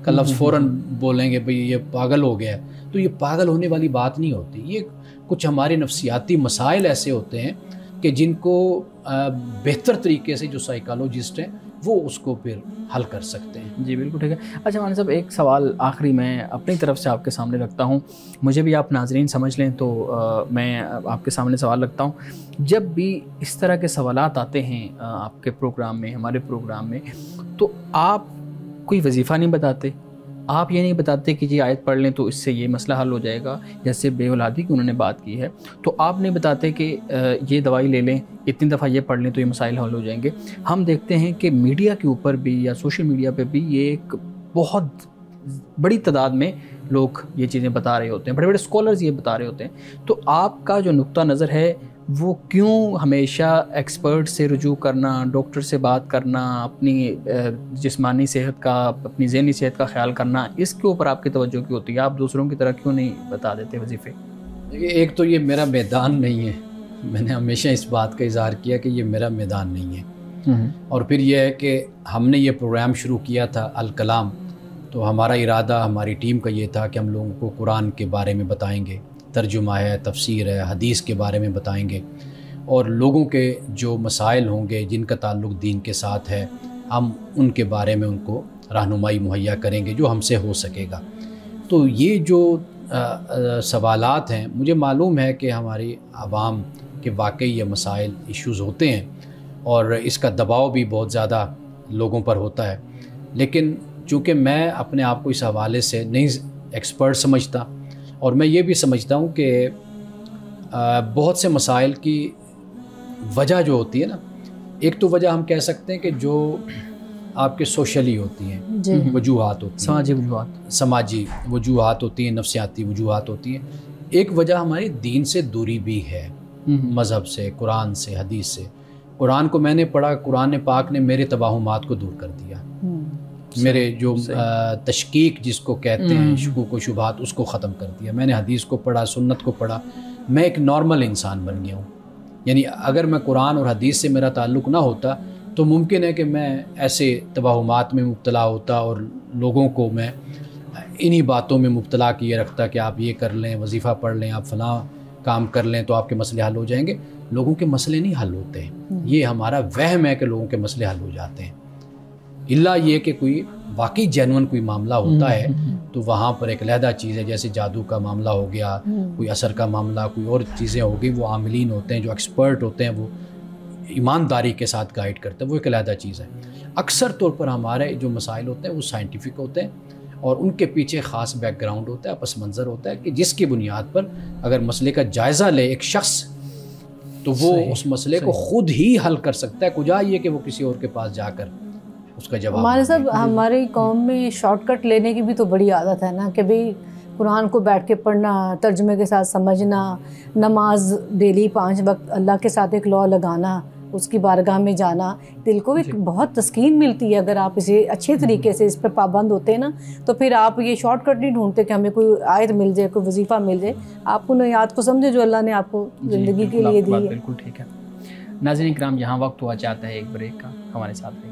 A: کا لفظ فوراً بولیں گے بھئی یہ پاگل ہو گیا ہے، تو یہ پاگل ہونے والی بات نہیں ہوتی۔ یہ کچھ ہمارے نفسیاتی مسائل ایسے ہوتے ہیں کہ جن کو بہتر طریقے سے جو سائیکالوجسٹ ہیں وہ اس کو پھر حل کر سکتے ہیں۔
B: جی بالکل ٹھیک ہے۔ اچھا مولانا صاحب ایک سوال آخری میں اپنی طرف سے آپ کے سامنے رکھتا ہوں، مجھے بھی آپ ناظرین سمجھ لیں تو میں آپ کے سامنے سوال رکھتا ہوں، جب بھی اس طرح کے سوالات آتے ہیں آپ کے پروگرام میں، ہمارے پروگرام میں، تو آپ کوئی وظیفہ نہیں بتاتے، آپ یہ نہیں بتاتے کہ جی آیت پڑھ لیں تو اس سے یہ مسئلہ حل ہو جائے گا، جیسے بے اولادی کی انہوں نے بات کی ہے، تو آپ نہیں بتاتے کہ یہ دوائی لے لیں، اتنی دفعہ یہ پڑھ لیں تو یہ مسائل حل ہو جائیں گے۔ ہم دیکھتے ہیں کہ میڈیا کے اوپر بھی یا سوشل میڈیا پہ بھی یہ ایک بہت بڑی تعداد میں لوگ یہ چیزیں بتا رہے ہوتے ہیں، بڑے بڑے اسکالرز یہ بتا رہے ہوتے ہیں، تو آپ کا جو نقطہ نظر ہے وہ کیوں ہمیشہ ایکسپرٹ سے رجوع کرنا، ڈاکٹر سے بات کرنا، اپنی جسمانی صحت کا، اپنی ذہنی صحت کا خیال کرنا، اس کے اوپر آپ کی توجہ کیوں ہوتی ہے؟ آپ دوسروں کی طرح کیوں نہیں بتا دیتے وظیفے؟
A: دیکھیے ایک تو یہ میرا میدان نہیں ہے، میں نے ہمیشہ اس بات کا اظہار کیا کہ یہ میرا میدان نہیں ہے، اور پھر یہ ہے کہ ہم نے یہ پروگرام شروع کیا تھا الکلام، تو ہمارا ارادہ، ہماری ٹیم کا یہ تھا کہ ہم لوگوں کو قرآن کے بارے میں بتائیں گے، ترجمہ ہے، تفسیر ہے، حدیث کے بارے میں بتائیں گے، اور لوگوں کے جو مسائل ہوں گے جن کا تعلق دین کے ساتھ ہے ہم ان کے بارے میں ان کو رہنمائی مہیا کریں گے جو ہم سے ہو سکے گا۔ تو یہ جو سوالات ہیں، مجھے معلوم ہے کہ ہماری عوام کے واقعی یہ مسائل ایشوز ہوتے ہیں اور اس کا دباؤ بھی بہت زیادہ لوگوں پر ہوتا ہے، لیکن چونکہ میں اپنے آپ کو اس حوالے سے نہیں ایکسپرٹ سمجھتا، اور میں یہ بھی سمجھتا ہوں کہ بہت سے مسائل کی وجہ جو ہوتی ہے نا، ایک تو وجہ ہم کہہ سکتے ہیں کہ جو آپ کے سوشلی ہوتی ہیں، وجوہات ہوتی ہیں، سماجی وجوہات ہوتی ہیں، نفسیاتی وجوہات ہوتی ہیں۔ ایک وجہ ہماری دین سے دوری بھی ہے، مذہب سے، قرآن سے، حدیث سے۔ قرآن کو میں نے پڑھا، قرآن پاک نے میرے توہمات کو دور کر دیا، میرے جو تشکیک جس کو کہتے ہیں، شکوک و شبہات، اس کو ختم کر دیا۔ میں نے حدیث کو پڑھا، سنت کو پڑھا، میں ایک نارمل انسان بن گیا ہوں۔ یعنی اگر میں قرآن اور حدیث سے میرا تعلق نہ ہوتا تو ممکن ہے کہ میں ایسے توہمات میں مبتلا ہوتا اور لوگوں کو میں انہی باتوں میں مبتلا کیے رکھتا کہ آپ یہ کر لیں، وظیفہ پڑھ لیں، آپ فلاں کام کر لیں تو آپ کے مسئلے حل ہو جائیں گے۔ لوگوں کے مسئلے نہیں حل ہوتے ہیں، یہ ہمارا وہم ہے کہ لوگوں کے مسئلے حل ہو جاتے ہیں، الا یہ کہ کوئی واقعی جینون کوئی معاملہ ہوتا ہے تو وہاں پر ایک علیحدہ چیز ہے، جیسے جادو کا معاملہ ہو گیا، کوئی اثر کا معاملہ، کوئی اور چیزیں ہو گئی، وہ عاملین ہوتے ہیں جو ایکسپرٹ ہوتے ہیں، وہ ایمانداری کے ساتھ گائیڈ کرتے ہیں، وہ ایک علیحدہ چیز ہے۔ اکثر طور پر ہمارے جو مسائل ہوتے ہیں وہ سائنٹیفک ہوتے ہیں اور ان کے پیچھے خاص بیک گراؤنڈ ہوتا ہے، پس منظر ہوتا ہے کہ جس کی بنیاد پر اگر مسئلے کا جائزہ لے ایک شخص تو وہ اس مسئلے کو خود ہی حل کر سکتا ہے، کجا یہ کہ وہ کسی اور کے پاس جا کر اس کا جواب۔
C: ہمارے سب ہماری قوم میں شارٹ کٹ لینے کی بھی تو بڑی عادت ہے نا، کہ بھئی قرآن کو بیٹھ کے پڑھنا، ترجمے کے ساتھ سمجھنا، نماز ڈیلی 5 وقت اللہ کے ساتھ ایک لا لگانا، اس کی بارگاہ میں جانا، دل کو ایک بہت تسکین ملتی ہے اگر آپ اسے اچھے طریقے سے اس پر پابند ہوتے ہیں نا، تو پھر آپ یہ شارٹ کٹ نہیں ڈھونڈتے کہ ہمیں کوئی آیت مل جائے، کوئی وظیفہ مل جائے، آپ کو یاد کو سمجھے جو اللہ نے آپ کو زندگی کے لیے دی ہے۔
B: بالکل ٹھیک ہے۔ ناظرین کرام، یہاں وقت ہوا چاہتا ہے ایک بریک کا، ہمارے ساتھ رہیے۔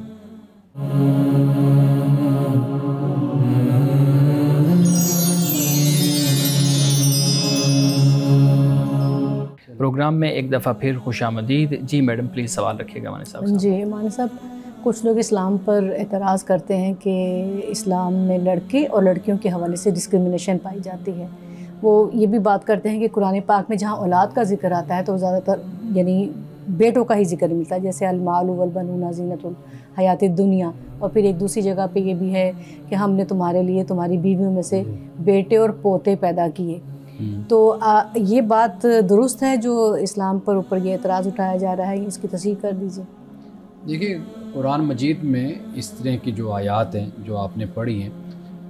B: پروگرام میں ایک دفعہ پھر خوش آمدید۔ جی میڈم پلیز سوال رکھیے گا مانی صاحب۔
C: جی مانی صاحب، کچھ لوگ اسلام پر اعتراض کرتے ہیں کہ اسلام میں لڑکے اور لڑکیوں کے حوالے سے ڈسکرمنیشن پائی جاتی ہے۔ وہ یہ بھی بات کرتے ہیں کہ قرآن پاک میں جہاں اولاد کا ذکر آتا ہے تو زیادہ تر یعنی بیٹوں کا ہی ذکر ملتا ہے، جیسے المال والبنون زینۃ الحیات الدنیا، اور پھر ایک دوسری جگہ پہ یہ بھی ہے کہ ہم نے تمہارے لیے تمہاری بیویوں میں سے بیٹے اور پوتے پیدا کیے۔ تو یہ بات درست ہے جو اسلام پر اوپر یہ اعتراض اٹھایا جا رہا ہے، اس کی تصحیح کر دیجیے۔
A: دیکھیے قرآن مجید میں اس طرح کی جو آیات ہیں جو آپ نے پڑھی ہیں،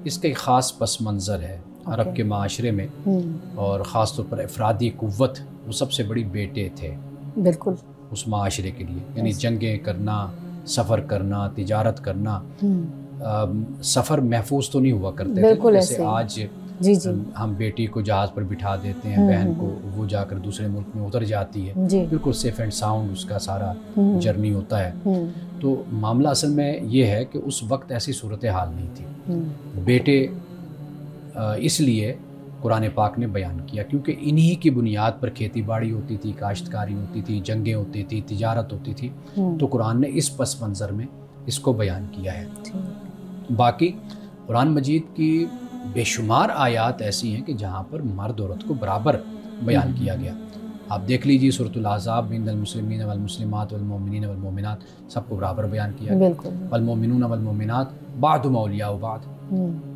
A: اس کا ایک خاص پس منظر ہے عرب کے معاشرے میں، اور خاص طور پر افرادی قوت وہ سب سے بڑی بیٹے تھے بالکل اس معاشرے کے لیے، یعنی جنگیں کرنا، سفر کرنا، تجارت کرنا۔ سفر محفوظ تو نہیں ہوا کرتے تھے جیسے آج ہم بیٹی کو جہاز پر بٹھا دیتے ہیں، بہن کو وہ جا کر دوسرے ملک میں اتر جاتی ہے، بالکل سیف اینڈ ساؤنڈ اس کا سارا جرنی ہوتا ہے۔ تو معاملہ اصل میں یہ ہے کہ اس وقت ایسی صورتحال نہیں تھی۔ بیٹے اس لیے قرآن پاک نے بیان کیا کیونکہ انہی کی بنیاد پر کھیتی باڑی ہوتی تھی، کاشتکاری ہوتی تھی، جنگیں ہوتی تھی، تجارت ہوتی تھی، تو قرآن نے اس پس منظر میں اس کو بیان کیا ہے۔ باقی قرآن مجید کی بے شمار آیات ایسی ہیں کہ جہاں پر مرد عورت کو برابر بیان کیا گیا۔ آپ دیکھ لیجیے سورۃ الاحزاب میں ان المسلمین والمسلمات والمؤمنین والمؤمنات سب کو برابر بیان کیا گیا۔ والمؤمنون والمؤمنات بعضهم اولیاء بعض،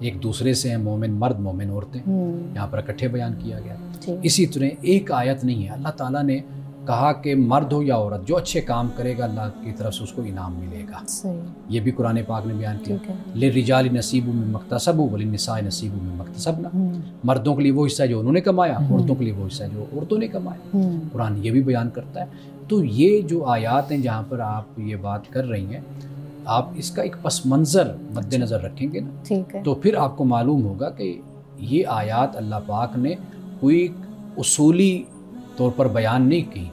A: ایک دوسرے سے ہیں مومن مرد مومن عورتیں، یہاں پر اکٹھے بیان کیا گیا۔ اسی طرح ایک آیت نہیں ہے، اللہ تعالیٰ نے کہا کہ مرد ہو یا عورت جو اچھے کام کرے گا اللہ کی طرف سے اس کو انعام ملے گا، یہ بھی قرآن پاک نے بیان کیا۔ للرجال نصیب مما اکتسبوا وللنساء نصیب مما اکتسبن، مردوں کے لیے وہ حصہ ہے جو انہوں نے کمایا، عورتوں کے لیے وہ حصہ ہے جو عورتوں نے کمایا۔ قرآن یہ بھی بیان کرتا ہے۔ تو یہ جو آیات ہیں جہاں پر آپ یہ بات کر رہی ہیں، آپ اس کا ایک پس منظر مد نظر رکھیں گے نا تو پھر آپ کو معلوم ہوگا کہ یہ آیات اللہ پاک نے کوئی اصولی طور پر بیان نہیں کی،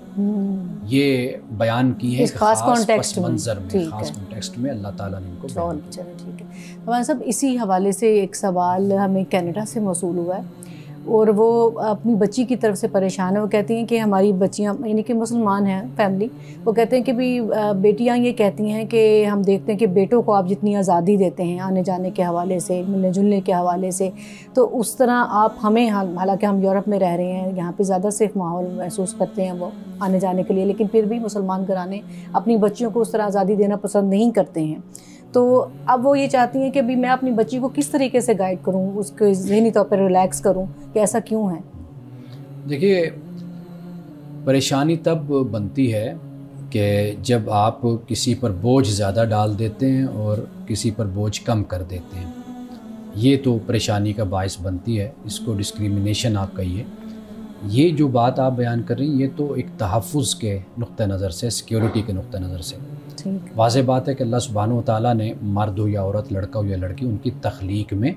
A: یہ بیان کی ہے خاص پس منظر میں، خاص کانٹیکسٹ میں اللہ تعالیٰ نے ان کو بیان کیا۔
C: ٹھیک ہے ہمارے صاحب، اسی حوالے سے ایک سوال ہمیں کینیڈا سے موصول ہوا ہے، اور وہ اپنی بچی کی طرف سے پریشان ہے۔ وہ کہتی ہیں کہ ہماری بچیاں یعنی کہ مسلمان ہیں فیملی، وہ کہتے ہیں کہ بھی بیٹیاں یہ کہتی ہیں کہ ہم دیکھتے ہیں کہ بیٹوں کو آپ جتنی آزادی دیتے ہیں آنے جانے کے حوالے سے، ملنے جلنے کے حوالے سے، تو اس طرح آپ ہمیں، حالانکہ ہم یورپ میں رہ رہے ہیں، یہاں پہ زیادہ سیف ماحول محسوس کرتے ہیں وہ آنے جانے کے لیے، لیکن پھر بھی مسلمان گھرانے اپنی بچیوں کو اس طرح آزادی دینا پسند نہیں کرتے ہیں۔ تو اب وہ یہ چاہتی ہیں کہ بھی میں اپنی بچی کو کس طریقے سے گائیڈ کروں، اس کو ذہنی طور پر ریلیکس کروں، کہ ایسا کیوں ہے؟
A: دیکھیے، پریشانی تب بنتی ہے کہ جب آپ کسی پر بوجھ زیادہ ڈال دیتے ہیں اور کسی پر بوجھ کم کر دیتے ہیں، یہ تو پریشانی کا باعث بنتی ہے، اس کو ڈسکریمنیشن آپ کہیے۔ یہ جو بات آپ بیان کر رہی ہیں یہ تو ایک تحفظ کے نقطہ نظر سے، سیکیورٹی کے نقطہ نظر سے واضح بات ہے کہ اللہ سبحانہ وتعالیٰ نے مرد ہو یا عورت، لڑکا ہو یا لڑکی، ان کی تخلیق میں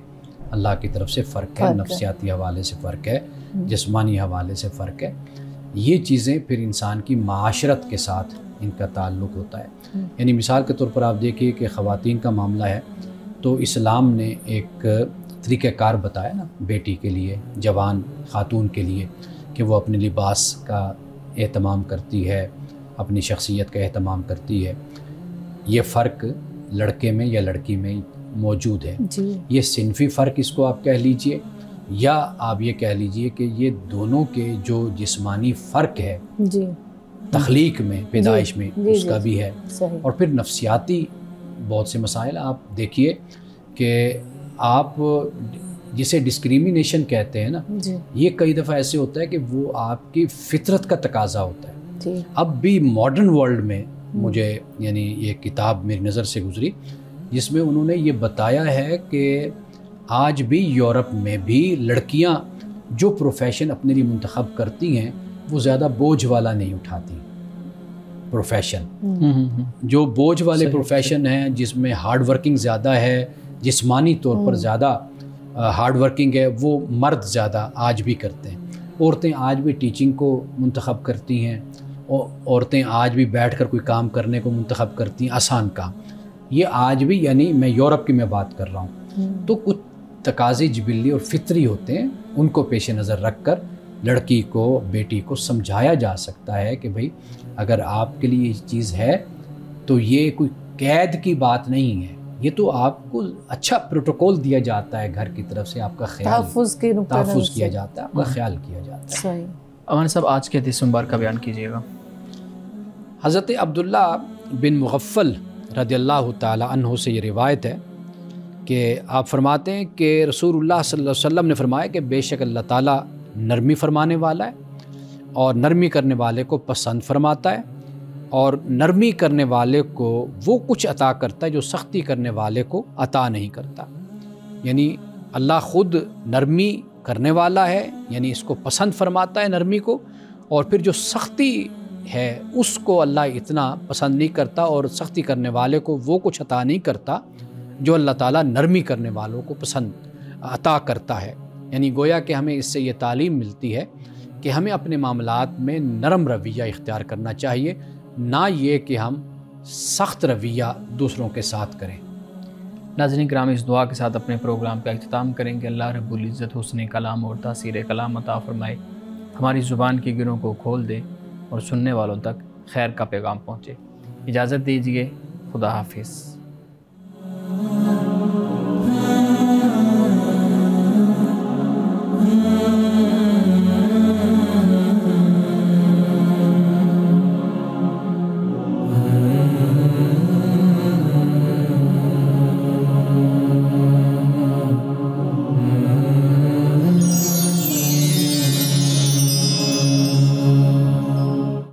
A: اللہ کی طرف سے فرق ہے، نفسیاتی حوالے سے فرق ہے، جسمانی حوالے سے فرق ہے۔ یہ چیزیں پھر انسان کی معاشرت کے ساتھ ان کا تعلق ہوتا ہے۔ یعنی مثال کے طور پر آپ دیکھیے کہ خواتین کا معاملہ ہے تو اسلام نے ایک طریقہ کار بتایا نا بیٹی کے لیے، جوان خاتون کے لیے، کہ وہ اپنے لباس کا اہتمام کرتی ہے، اپنی شخصیت کا اہتمام کرتی ہے۔ یہ فرق لڑکے میں یا لڑکی میں موجود ہے۔ یہ صنفی فرق اس کو آپ کہہ لیجئے، یا آپ یہ کہہ لیجئے کہ یہ دونوں کے جو جسمانی فرق ہے تخلیق میں، پیدائش میں، اس کا بھی ہے۔ اور پھر نفسیاتی بہت سے مسائل آپ دیکھیے کہ آپ جسے ڈسکریمنیشن کہتے ہیں نا، یہ کئی دفعہ ایسے ہوتا ہے کہ وہ آپ کی فطرت کا تقاضا ہوتا ہے۔ اب بھی ماڈرن ورلڈ میں مجھے یعنی یہ کتاب میری نظر سے گزری جس میں انہوں نے یہ بتایا ہے کہ آج بھی یورپ میں بھی لڑکیاں جو پروفیشن اپنے لیے منتخب کرتی ہیں وہ زیادہ بوجھ والا نہیں اٹھاتی پروفیشن۔ جو بوجھ والے پروفیشن ہیں جس میں ہارڈ ورکنگ زیادہ ہے، جسمانی طور پر زیادہ ہارڈ ورکنگ ہے، وہ مرد زیادہ آج بھی کرتے ہیں۔ عورتیں آج بھی ٹیچنگ کو منتخب کرتی ہیں، عورتیں آج بھی بیٹھ کر کوئی کام کرنے کو منتخب کرتی ہیں، آسان کام۔ یہ آج بھی، یعنی میں یورپ کی میں بات کر رہا ہوں، تو کچھ تقاضے جبلی اور فطری ہوتے ہیں، ان کو پیش نظر رکھ کر لڑکی کو، بیٹی کو سمجھایا جا سکتا ہے کہ بھئی اگر آپ کے لیے یہ چیز ہے تو یہ کوئی قید کی بات نہیں ہے، یہ تو آپ کو اچھا پروٹوکول دیا جاتا ہے گھر کی طرف سے، آپ کا خیال تحفظ کیا جاتا ہے، آپ کا خیال کیا جاتا ہے۔
B: امان صاحب، آج کے حدیث مبارکہ کا بیان کیجیے گا۔
A: حضرت عبداللہ بن مغفل رضی اللہ تعالی عنہ سے یہ روایت ہے کہ آپ فرماتے ہیں کہ رسول اللہ صلی اللہ علیہ وسلم نے فرمایا کہ بے شک اللہ تعالیٰ نرمی فرمانے والا ہے اور نرمی کرنے والے کو پسند فرماتا ہے، اور نرمی کرنے والے کو وہ کچھ عطا کرتا ہے جو سختی کرنے والے کو عطا نہیں کرتا۔ یعنی اللہ خود نرمی کرنے والا ہے، یعنی اس کو پسند فرماتا ہے نرمی کو، اور پھر جو سختی ہے اس کو اللہ اتنا پسند نہیں کرتا، اور سختی کرنے والے کو وہ کچھ عطا نہیں کرتا جو اللہ تعالیٰ نرمی کرنے والوں کو پسند عطا کرتا ہے۔ یعنی گویا کہ ہمیں اس سے یہ تعلیم ملتی ہے کہ ہمیں اپنے معاملات میں نرم رویہ اختیار کرنا چاہیے، نہ یہ کہ ہم سخت رویہ دوسروں کے ساتھ کریں۔
B: ناظرین کرام، اس دعا کے ساتھ اپنے پروگرام کا اختتام کریں کہ اللہ رب العزت حسن کلام اور تاثیر کلام عطا فرمائے، ہماری زبان کی گروں کو کھول دے اور سننے والوں تک خیر کا پیغام پہنچے۔ اجازت دیجیے، خدا حافظ۔